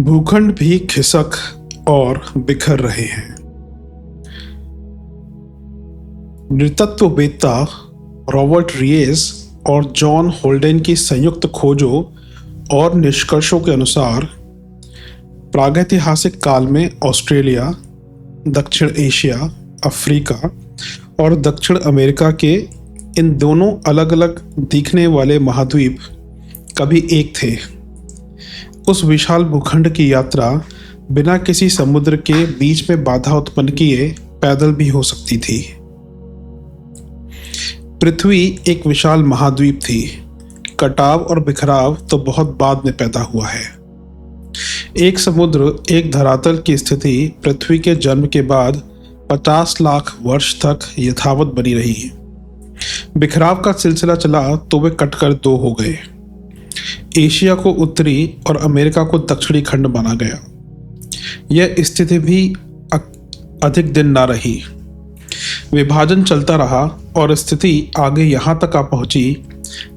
भूखंड भी खिसक और बिखर रहे हैं। नृतत्ववेत्ता रॉबर्ट रिएस और जॉन होल्डेन की संयुक्त खोजों और निष्कर्षों के अनुसार प्रागैतिहासिक काल में ऑस्ट्रेलिया, दक्षिण एशिया, अफ्रीका और दक्षिण अमेरिका के इन दोनों अलग अलग दिखने वाले महाद्वीप कभी एक थे। उस विशाल भूखंड की यात्रा बिना किसी समुद्र के बीच में बाधा उत्पन्न किए पैदल भी हो सकती थी। पृथ्वी एक विशाल महाद्वीप थी। कटाव और बिखराव तो बहुत बाद में पैदा हुआ है। एक समुद्र, एक धरातल की स्थिति पृथ्वी के जन्म के बाद 50 लाख वर्ष तक यथावत बनी रही। बिखराव का सिलसिला चला तो वे कटकर दो हो गए। एशिया को उत्तरी और अमेरिका को दक्षिणी खंड माना गया। यह स्थिति भी अधिक दिन न रही। विभाजन चलता रहा और स्थिति आगे यहाँ तक आ पहुंची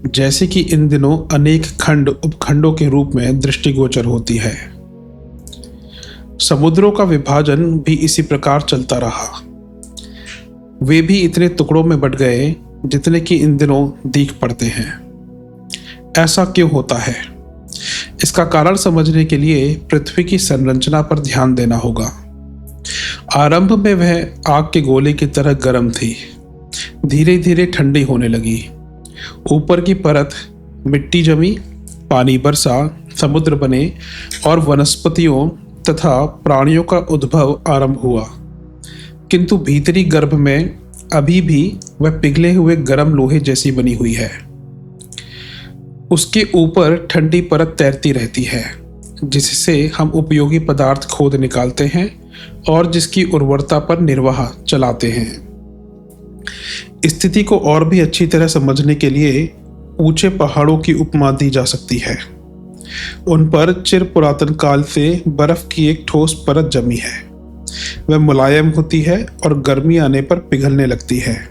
जैसे कि इन दिनों अनेक खंड उपखंडों के रूप में दृष्टिगोचर होती है। समुद्रों का विभाजन भी इसी प्रकार चलता रहा। वे भी इतने टुकड़ों में बट गए जितने कि इन दिनों दिख पड़ते हैं। ऐसा क्यों होता है? इसका कारण समझने के लिए पृथ्वी की संरचना पर ध्यान देना होगा। आरंभ में वह आग के गोले की तरह गर्म थी, धीरे धीरे ठंडी होने लगी। ऊपर की परत मिट्टी जमी, पानी बरसा, समुद्र बने और वनस्पतियों तथा प्राणियों का उद्भव आरंभ हुआ। किंतु भीतरी गर्भ में अभी भी वह पिघले हुए गर्म लोहे जैसी बनी हुई है। उसके ऊपर ठंडी परत तैरती रहती है जिससे हम उपयोगी पदार्थ खोद निकालते हैं और जिसकी उर्वरता पर निर्वाह चलाते हैं। स्थिति को और भी अच्छी तरह समझने के लिए ऊंचे पहाड़ों की उपमा दी जा सकती है। उन पर चिर पुरातन काल से बर्फ की एक ठोस परत जमी है। वह मुलायम होती है और गर्मी आने पर पिघलने लगती है।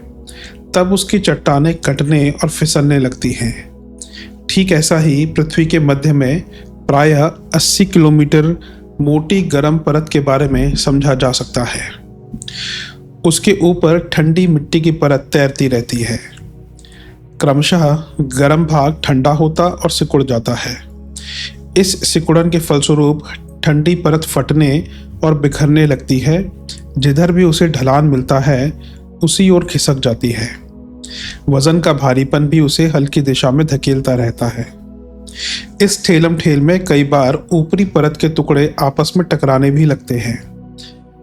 तब उसकी चट्टानें कटने और फिसलने लगती हैं। ठीक ऐसा ही पृथ्वी के मध्य में प्रायः 80 किलोमीटर मोटी गर्म परत के बारे में समझा जा सकता है। उसके ऊपर ठंडी मिट्टी की परत तैरती रहती है। क्रमशः गर्म भाग ठंडा होता और सिकुड़ जाता है। इस सिकुड़न के फलस्वरूप ठंडी परत फटने और बिखरने लगती है। जिधर भी उसे ढलान मिलता है उसी ओर खिसक जाती है। वजन का भारीपन भी उसे हल्की दिशा में धकेलता रहता है। इस ठेलम ठेल में कई बार ऊपरी परत के टुकड़े आपस में टकराने भी लगते हैं।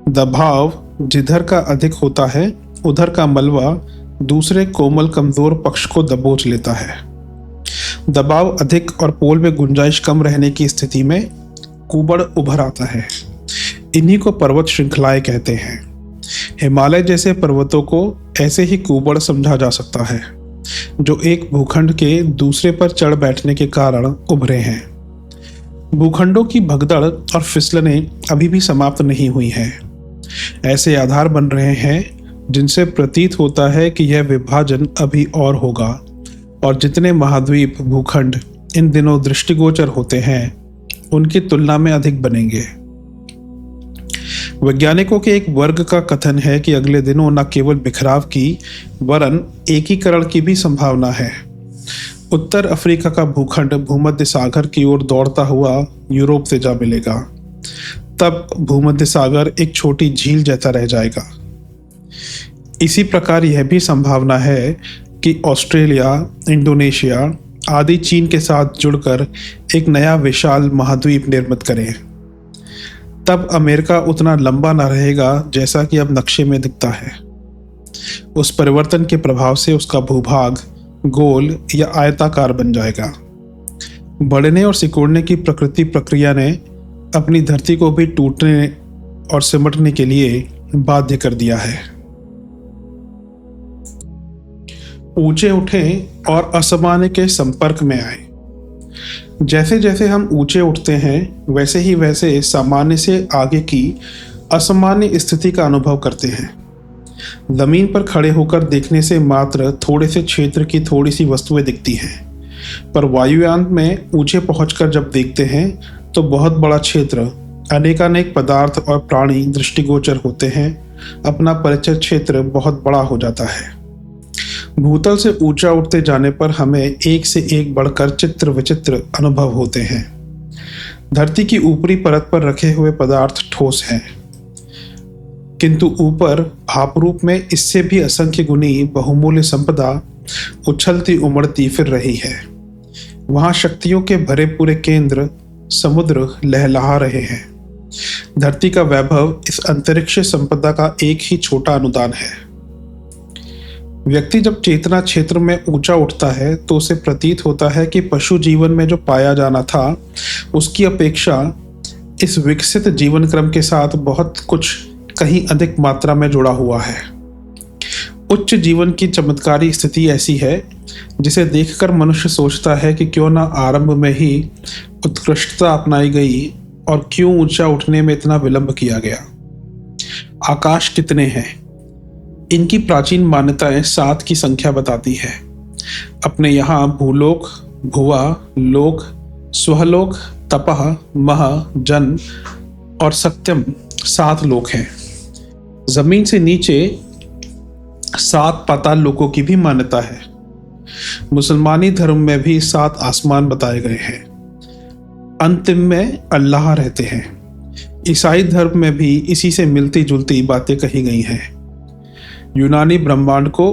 दबाव जिधर का अधिक होता है उधर का मलबा दूसरे कोमल कमजोर पक्ष को दबोच लेता है। दबाव अधिक और पोल में गुंजाइश कम रहने की स्थिति में कुबड़ उभर आता है। इन्हीं को पर्वत श्रृंखलाएं कहते हैं। हिमालय जैसे पर्वतों को ऐसे ही कुबड़ समझा जा सकता है जो एक भूखंड के दूसरे पर चढ़ बैठने के कारण उभरे हैं। भूखंडों की भगदड़ और फिसलने अभी भी समाप्त नहीं हुई हैं। ऐसे आधार बन रहे हैं जिनसे प्रतीत होता है कि यह विभाजन अभी और होगा और जितने महाद्वीप भूखंड इन दिनों दृष्टिगोचर होते हैं उनकी तुलना में अधिक बनेंगे। वैज्ञानिकों के एक वर्ग का कथन है कि अगले दिनों न केवल बिखराव की वरन एकीकरण की भी संभावना है। उत्तर अफ्रीका का भूखंड भूमध्य सागर की ओर दौड़ता हुआ यूरोप से जा मिलेगा। तब भूमध्य सागर एक छोटी झील जैसा रह जाएगा। इसी प्रकार यह भी संभावना है कि ऑस्ट्रेलिया, इंडोनेशिया आदि चीन के साथ जुड़कर एक नया विशाल महाद्वीप निर्मित करें। तब अमेरिका उतना लंबा न रहेगा जैसा कि अब नक्शे में दिखता है। उस परिवर्तन के प्रभाव से उसका भूभाग गोल या आयताकार बन जाएगा। बढ़ने और सिकुड़ने की प्रकृति प्रक्रिया ने अपनी धरती को भी टूटने और सिमटने के लिए बाध्य कर दिया है। ऊंचे उठें और असामान्य के संपर्क में आए। जैसे जैसे हम ऊंचे उठते हैं वैसे ही वैसे सामान्य से आगे की असामान्य स्थिति का अनुभव करते हैं। जमीन पर खड़े होकर देखने से मात्र थोड़े से क्षेत्र की थोड़ी सी वस्तुएं दिखती हैं, पर वायुयान में ऊंचे पहुंचकर जब देखते हैं तो बहुत बड़ा क्षेत्र, अनेकानेक पदार्थ और प्राणी दृष्टिगोचर होते हैं। अपना परिचय क्षेत्र बहुत बड़ा हो जाता है। भूतल से ऊंचा उठते जाने पर हमें एक से एक बढ़कर चित्र विचित्र अनुभव होते हैं। धरती की ऊपरी परत पर रखे हुए पदार्थ ठोस हैं, किंतु ऊपर भाप रूप में इससे भी असंख्य गुनी बहुमूल्य संपदा उछलती उमड़ती फिर रही है। वहां शक्तियों के भरे पूरे केंद्र समुद्र लहलहा रहे हैं। धरती का वैभव इस अंतरिक्ष संपदा का एक ही छोटा अनुदान है। व्यक्ति जब चेतना क्षेत्र में ऊंचा उठता है तो उसे प्रतीत होता है कि पशु जीवन में जो पाया जाना था उसकी अपेक्षा इस विकसित जीवन क्रम के साथ बहुत कुछ कहीं अधिक मात्रा में जुड़ा हुआ है। उच्च जीवन की चमत्कारी स्थिति ऐसी है जिसे देखकर मनुष्य सोचता है कि क्यों ना आरंभ में ही उत्कृष्टता अपनाई गई और क्यों ऊंचा उठने में इतना विलंब किया गया। आकाश कितने हैं? इनकी प्राचीन मान्यताएं 7 की संख्या बताती है। अपने यहाँ भूलोक, भुवा, लोक, स्वलोक, तपह, मह, जन और सत्यम 7 लोक हैं। जमीन से नीचे 7 पाताल लोकों की भी मान्यता है। मुसलमानी धर्म में भी 7 आसमान बताए गए हैं। अंतिम में अल्लाह रहते हैं। ईसाई धर्म में भी इसी से मिलती जुलती बातें कही गई हैं। यूनानी ब्रह्मांड को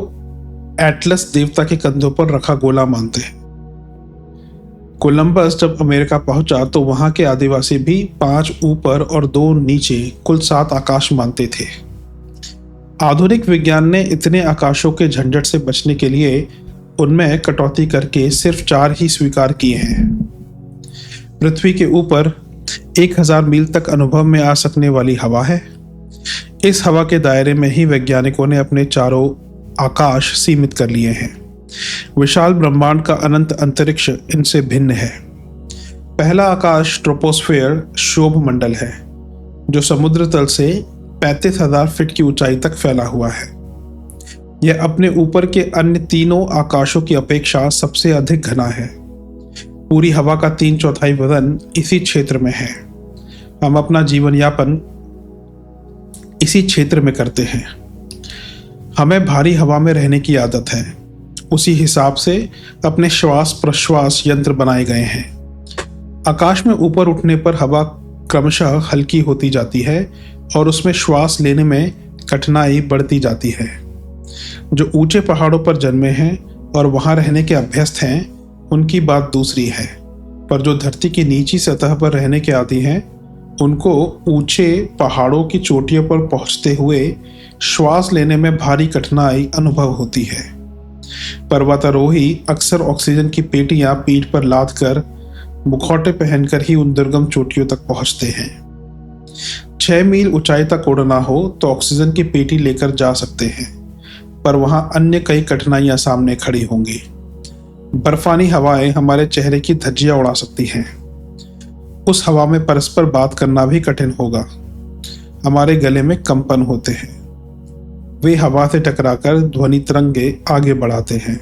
एटलस देवता के कंधों पर रखा गोला मानते हैं। कोलंबस जब अमेरिका पहुंचा तो वहां के आदिवासी भी 5 ऊपर और 2 नीचे कुल 7 आकाश मानते थे। आधुनिक विज्ञान ने इतने आकाशों के झंझट से बचने के लिए उनमें कटौती करके सिर्फ 4 ही स्वीकार किए हैं। पृथ्वी के ऊपर 1000 मील तक अनुभव में आ सकने वाली हवा है। इस हवा के दायरे में ही वैज्ञानिकों ने अपने चारों आकाश सीमित कर लिए हैं। विशाल ब्रह्मांड का अनंत अंतरिक्ष इनसे भिन्न है। पहला आकाश ट्रोपोस्फेयर शोभ मंडल है, जो समुद्र तल से 35,000 फीट की ऊंचाई तक फैला हुआ है। यह अपने ऊपर के अन्य तीनों आकाशों की अपेक्षा सबसे अधिक घना है। पूरी हवा का 3/4 वजन इसी क्षेत्र में है। हम अपना जीवन यापन इसी क्षेत्र में करते हैं। हमें भारी हवा में रहने की आदत है। उसी हिसाब से अपने श्वास प्रश्वास यंत्र बनाए गए हैं। आकाश में ऊपर उठने पर हवा क्रमशः हल्की होती जाती है और उसमें श्वास लेने में कठिनाई बढ़ती जाती है। जो ऊंचे पहाड़ों पर जन्मे हैं और वहां रहने के अभ्यस्त हैं, उनकी बात दूसरी है, पर जो धरती की नीची सतह पर रहने के आदी हैं, उनको ऊंचे पहाड़ों की चोटियों पर पहुंचते हुए श्वास लेने में भारी कठिनाई अनुभव होती है। पर्वतारोही अक्सर ऑक्सीजन की पेटियां पीठ पर लाद कर मुखौटे पहनकर ही उन दुर्गम चोटियों तक पहुंचते हैं। 6 मील ऊंचाई तक उड़ना हो तो ऑक्सीजन की पेटी लेकर जा सकते हैं, पर वहां अन्य कई कठिनाइयां सामने खड़ी होंगी। बर्फानी हवाएं हमारे चेहरे की धज्जियां उड़ा सकती हैं। उस हवा में परस्पर बात करना भी कठिन होगा। हमारे गले में कंपन होते हैं। वे हवा से टकराकर ध्वनि तरंगे आगे बढ़ाते हैं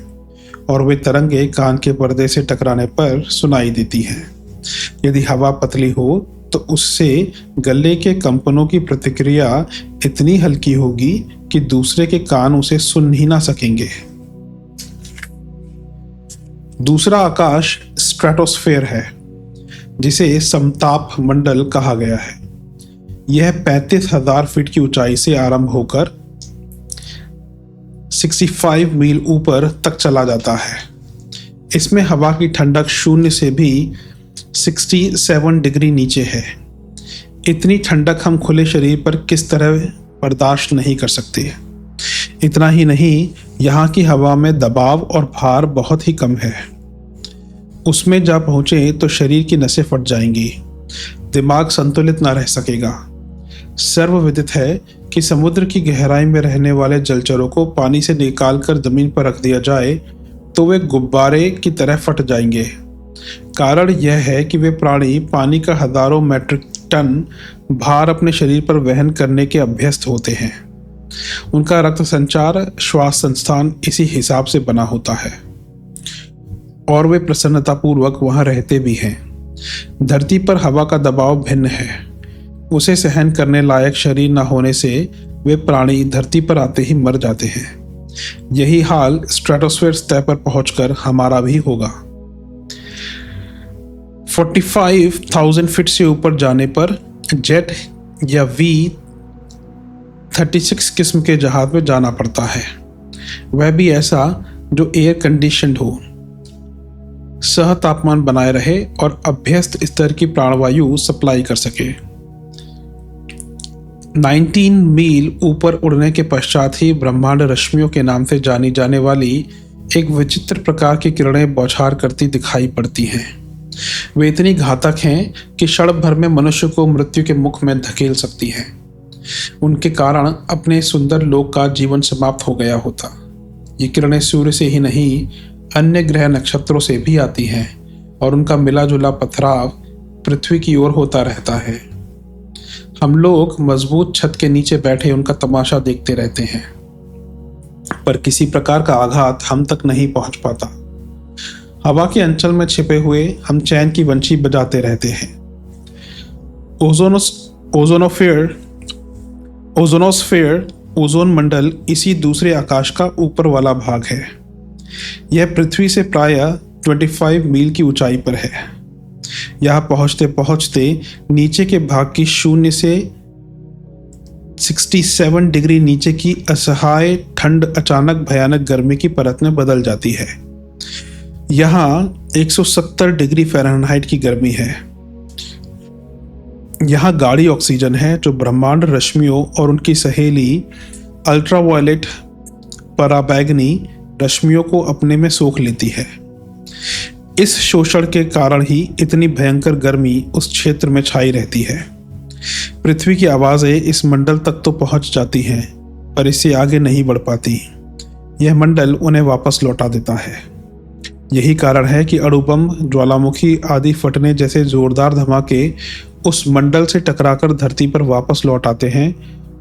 और वे तरंगे कान के पर्दे से टकराने पर सुनाई देती हैं। यदि हवा पतली हो तो उससे गले के कंपनों की प्रतिक्रिया इतनी हल्की होगी कि दूसरे के कान उसे सुन ही ना सकेंगे। दूसरा आकाश स्ट्रेटोस्फेयर है, जिसे समताप मंडल कहा गया है। यह 35,000 फीट की ऊंचाई से आरंभ होकर 65 मील ऊपर तक चला जाता है। इसमें हवा की ठंडक 0 से भी 67 डिग्री नीचे है। इतनी ठंडक हम खुले शरीर पर किस तरह बर्दाश्त नहीं कर सकते। इतना ही नहीं, यहाँ की हवा में दबाव और भार बहुत ही कम है। उसमें जा पहुंचे तो शरीर की नसें फट जाएंगी, दिमाग संतुलित ना रह सकेगा। सर्वविदित है कि समुद्र की गहराई में रहने वाले जलचरों को पानी से निकालकर जमीन पर रख दिया जाए तो वे गुब्बारे की तरह फट जाएंगे। कारण यह है कि वे प्राणी पानी का हजारों मीट्रिक टन भार अपने शरीर पर वहन करने के अभ्यस्त होते हैं। उनका रक्त संचार, श्वास संस्थान इसी हिसाब से बना होता है और वे प्रसन्नतापूर्वक वहां रहते भी हैं। धरती पर हवा का दबाव भिन्न है। उसे सहन करने लायक शरीर न होने से वे प्राणी धरती पर आते ही मर जाते हैं। यही हाल स्ट्रेटोस्फीयर सतह पर पहुंचकर हमारा भी होगा। 45,000 फीट से ऊपर जाने पर जेट या V-36 किस्म के जहाज में जाना पड़ता है, वह भी ऐसा जो एयर कंडीशनड हो, सह तापमान बनाए रहे और अभ्यस्त स्तर की प्राणवायु सप्लाई कर सके। 19 मील ऊपर उड़ने के पश्चात ही ब्रह्मांड रश्मियों के नाम से जानी जाने वाली एक विचित्र प्रकार की किरणें बौछार करती दिखाई पड़ती हैं। वे इतनी घातक हैं कि क्षण भर में मनुष्य को मृत्यु के मुख में धकेल सकती हैं। उनके कारण अपने सुंदर लोक का जीवन समाप्त हो गया होता। ये किरणें सूर्य से ही नहीं, अन्य ग्रह नक्षत्रों से भी आती हैं और उनका मिला जुला पथराव पृथ्वी की ओर होता रहता है। हम लोग मजबूत छत के नीचे बैठे उनका तमाशा देखते रहते हैं, पर किसी प्रकार का आघात हम तक नहीं पहुंच पाता। हवा के अंचल में छिपे हुए हम चैन की बंशी बजाते रहते हैं। ओजोनोस्फीयर ओजोन मंडल इसी दूसरे आकाश का ऊपर वाला भाग है। यह पृथ्वी से प्रायः 25 मील की ऊंचाई पर है। यहाँ पहुंचते पहुंचते नीचे के भाग की शून्य से 67 डिग्री नीचे की असहाय ठंड अचानक भयानक गर्मी की परत में बदल जाती है। यहाँ 170 डिग्री फ़ारेनहाइट की गर्मी है। यहाँ गाढ़ी ऑक्सीजन है जो ब्रह्मांड रश्मियों और उनकी सहेली अल्ट्रावायलेट पराबैंगनी रश्मियों को अपने में सोख लेती है। इस शोषण के कारण ही इतनी भयंकर गर्मी उस क्षेत्र में छाई रहती है। पृथ्वी की आवाज़ें इस मंडल तक तो पहुंच जाती हैं, पर इससे आगे नहीं बढ़ पाती। यह मंडल उन्हें वापस लौटा देता है। यही कारण है कि अणुबम, ज्वालामुखी आदि फटने जैसे जोरदार धमाके उस मंडल से टकराकर धरती पर वापस लौट आते हैं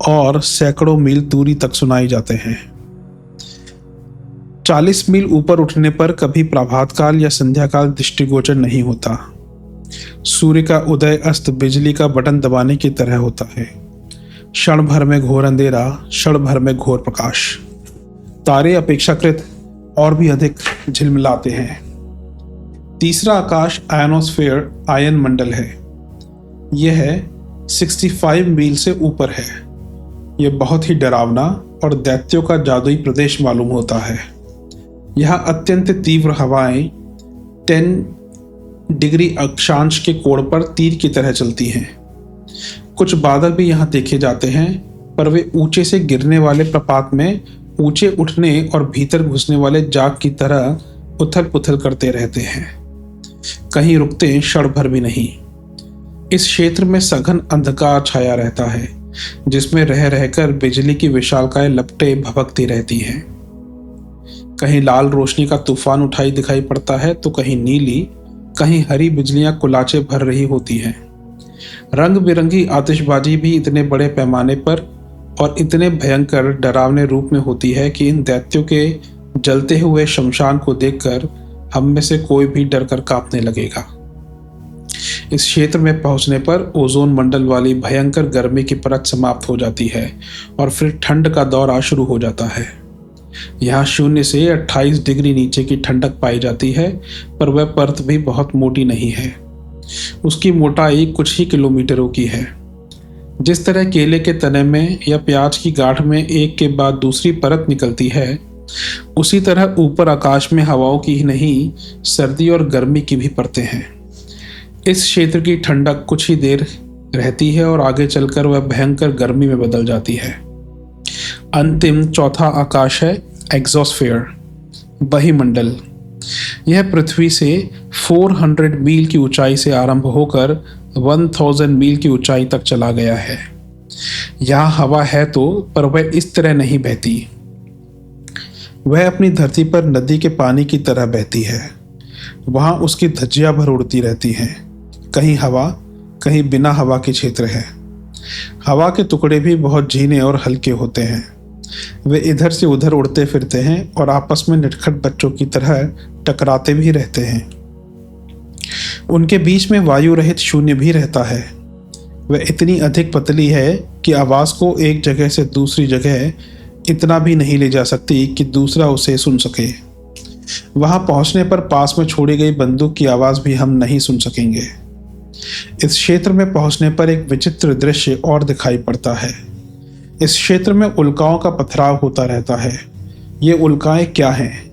और सैकड़ों मील दूरी तक सुनाई जाते हैं। 40 मील ऊपर उठने पर कभी प्रभात काल या संध्या काल दृष्टिगोचर नहीं होता। सूर्य का उदय अस्त बिजली का बटन दबाने की तरह होता है। क्षण भर में घोर अंधेरा, क्षण भर में घोर प्रकाश। तारे अपेक्षाकृत और भी अधिक झिलमिलाते हैं। तीसरा आकाश आयनोस्फीयर आयन मंडल है। यह 65 मील से ऊपर है। यह बहुत ही डरावना और दैत्यों का जादुई प्रदेश मालूम होता है। यहाँ अत्यंत तीव्र हवाएं 10 डिग्री अक्षांश के कोण पर तीर की तरह चलती हैं। कुछ बादल भी यहाँ देखे जाते हैं, पर वे ऊंचे से गिरने वाले प्रपात में ऊंचे उठने और भीतर घुसने वाले जाग की तरह उथल पुथल करते रहते हैं। कहीं रुकते क्षण भर भी नहीं। इस क्षेत्र में सघन अंधकार छाया रहता है, जिसमें रह रहकर बिजली की विशालकाय लपटें भभकती रहती हैं। कहीं लाल रोशनी का तूफान उठाई दिखाई पड़ता है तो कहीं नीली, कहीं हरी बिजलियां कुलाचे भर रही होती हैं। रंग बिरंगी आतिशबाजी भी इतने बड़े पैमाने पर और इतने भयंकर डरावने रूप में होती है कि इन दैत्यों के जलते हुए शमशान को देखकर हम में से कोई भी डर कर कांपने लगेगा। इस क्षेत्र में पहुंचने पर ओजोन मंडल वाली भयंकर गर्मी की परत समाप्त हो जाती है और फिर ठंड का दौर शुरू हो जाता है। यहाँ 0 से 28 डिग्री नीचे की ठंडक पाई जाती है, पर वह परत भी बहुत मोटी नहीं है। उसकी मोटाई कुछ ही किलोमीटरों की है। जिस तरह केले के तने में या प्याज की गांठ में एक के बाद दूसरी परत निकलती है, उसी तरह ऊपर आकाश में हवाओं की ही नहीं, सर्दी और गर्मी की भी परतें हैं। इस क्षेत्र की ठंडक कुछ ही देर रहती है और आगे चलकर वह भयंकर गर्मी में बदल जाती है। अंतिम चौथा आकाश है एक्सोस्फीयर, बहिमंडल। यह पृथ्वी से 400 मील की ऊंचाई से आरंभ होकर 1000 मील की ऊंचाई तक चला गया है। यहाँ हवा है तो, पर वह इस तरह नहीं बहती। वह अपनी धरती पर नदी के पानी की तरह बहती है। वहाँ उसकी धज्जियाँ भर उड़ती रहती हैं। कहीं हवा, कहीं बिना हवा के क्षेत्र है। हवा के टुकड़े भी बहुत झीने और हल्के होते हैं। वे इधर से उधर उड़ते फिरते हैं और आपस में नटखट बच्चों की तरह टकराते भी रहते हैं। उनके बीच में वायु रहित शून्य भी रहता है। वह इतनी अधिक पतली है कि आवाज़ को एक जगह से दूसरी जगह इतना भी नहीं ले जा सकती कि दूसरा उसे सुन सके। वहां पहुंचने पर पास में छोड़ी गई बंदूक की आवाज़ भी हम नहीं सुन सकेंगे। इस क्षेत्र में पहुंचने पर एक विचित्र दृश्य और दिखाई पड़ता है। इस क्षेत्र में उल्काओं का पथराव होता रहता है। ये उल्काएं क्या हैं?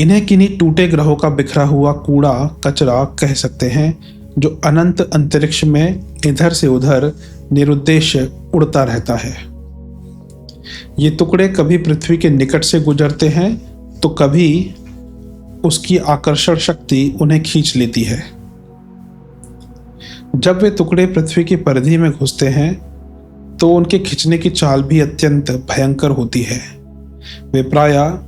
इन्हें किन्हीं टूटे ग्रहों का बिखरा हुआ कूड़ा कचरा कह सकते हैं, जो अनंत अंतरिक्ष में इधर से उधर निरुद्देश्य उड़ता रहता है। ये टुकड़े कभी पृथ्वी के निकट से गुजरते हैं तो कभी उसकी आकर्षण शक्ति उन्हें खींच लेती है। जब वे टुकड़े पृथ्वी की परिधि में घुसते हैं तो उनके खींचने की चाल भी अत्यंत भयंकर होती है। वे प्रायः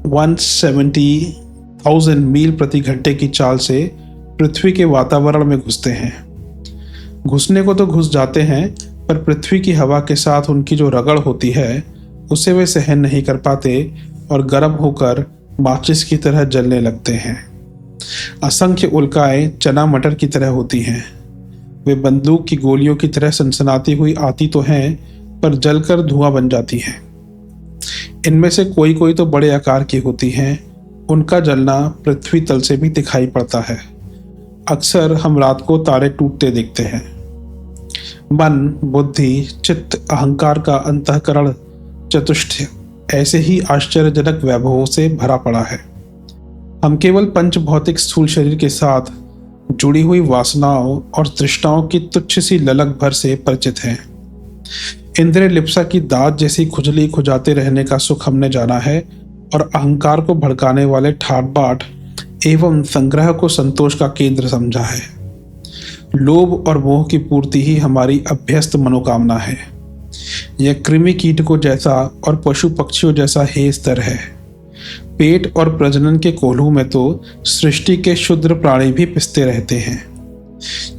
170,000 मील प्रति घंटे की चाल से पृथ्वी के वातावरण में घुसते हैं। घुसने को तो घुस जाते हैं, पर पृथ्वी की हवा के साथ उनकी जो रगड़ होती है उसे वे सहन नहीं कर पाते और गर्म होकर माचिस की तरह जलने लगते हैं। असंख्य उल्काएं चना मटर की तरह होती हैं। वे बंदूक की गोलियों की तरह सनसनाती हुई आती तो हैं, पर जलकर धुआं बन जाती हैं। इनमें से कोई कोई तो बड़े आकार की होती हैं। उनका जलना पृथ्वी तल से भी दिखाई पड़ता है। अक्सर हम रात को तारे टूटते देखते हैं। मन, बुद्धि, चित्त, अहंकार का अंतःकरण चतुष्टय ऐसे ही आश्चर्यजनक वैभवों से भरा पड़ा है। हम केवल पंच भौतिक स्थूल शरीर के साथ जुड़ी हुई वासनाओं और तृष्णाओं की तुच्छ सी ललक भर से परिचित हैं। इंद्रिय लिप्सा की दाद जैसी खुजली खुजाते रहने का सुख हमने जाना है और अहंकार को भड़काने वाले ठाट बाट एवं संग्रह को संतोष का केंद्र समझा है। लोभ और मोह की पूर्ति ही हमारी अभ्यस्त मनोकामना है। यह कृमि कीटकों जैसा और पशु पक्षियों जैसा हे स्तर है। पेट और प्रजनन के कोल्हू में तो सृष्टि के क्षुद्र प्राणी भी पिसते रहते हैं।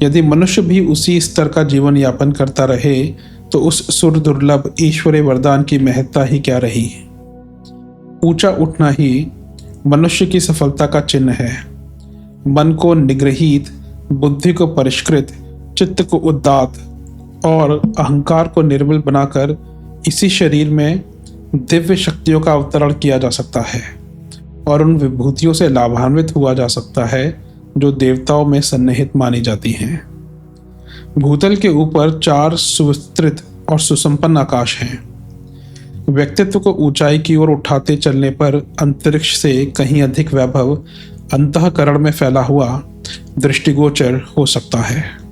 यदि मनुष्य भी उसी स्तर का जीवन यापन करता रहे तो उस सुर दुर्लभ ईश्वरीय वरदान की महत्ता ही क्या रही। ऊंचा उठना ही मनुष्य की सफलता का चिन्ह है। मन को निग्रहित, बुद्धि को परिष्कृत, चित्त को उदात्त और अहंकार को निर्मल बनाकर इसी शरीर में दिव्य शक्तियों का अवतरण किया जा सकता है और उन विभूतियों से लाभान्वित हुआ जा सकता है जो देवताओं में सन्निहित मानी जाती हैं। भूतल के ऊपर 4 सुविस्तृत और सुसंपन्न आकाश हैं। व्यक्तित्व को ऊंचाई की ओर उठाते चलने पर अंतरिक्ष से कहीं अधिक वैभव अंतःकरण में फैला हुआ दृष्टिगोचर हो सकता है।